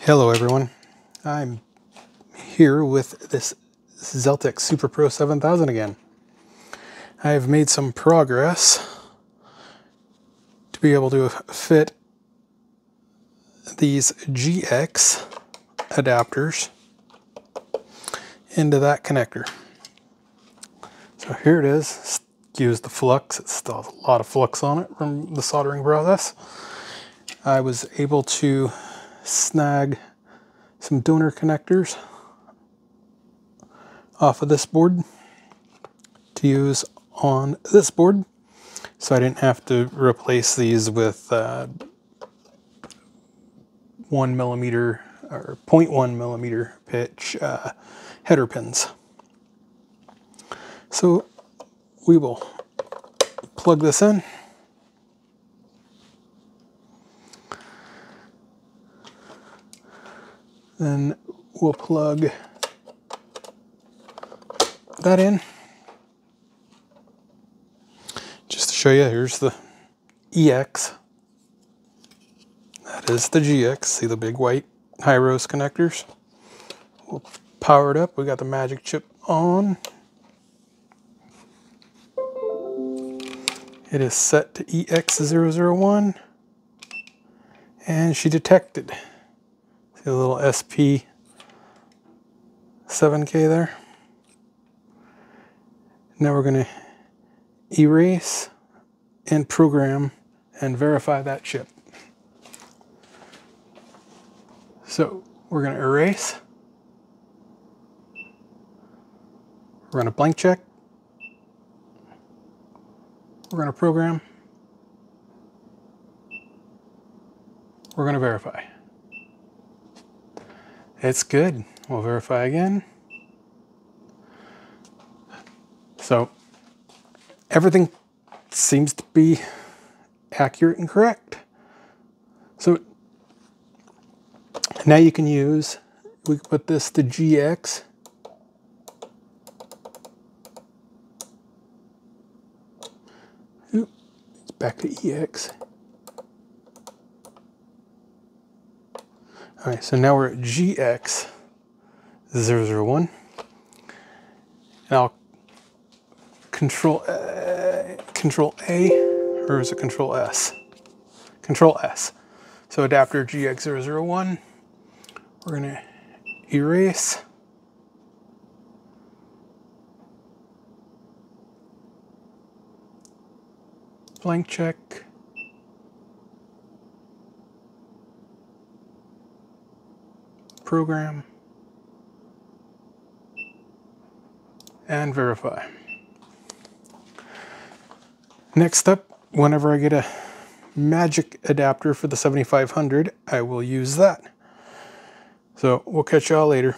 Hello everyone, I'm here with this Xeltek Superpro 7000 again. I have made some progress to be able to fit these GX adapters into that connector. So here it is. Use the flux. It still has a lot of flux on it from the soldering process. I was able to snag some donor connectors off of this board to use on this board, so I didn't have to replace these with 1 millimeter or 0.1 millimeter pitch header pins. So we will plug this in. Then we'll plug that in. Just to show you, here's the EX. That is the GX. See the big white high-rose connectors? We'll power it up. We got the magic chip on. It is set to EX001. And she detected. See the little SP 7K there? Now we're going to erase and program and verify that chip. So we're going to erase. We're going to blank check. We're going to program. We're going to verify. It's good. We'll verify again. So everything seems to be accurate and correct. So now you can use, we can put this to GX. Oop, it's back to EX. All right, so now we're at GX001. And I'll Control A, or is it Control S? Control S. So adapter GX001. We're going to erase. Blank check. Program. And verify. Next up, whenever I get a magic adapter for the 7500, I will use that. So we'll catch y'all later.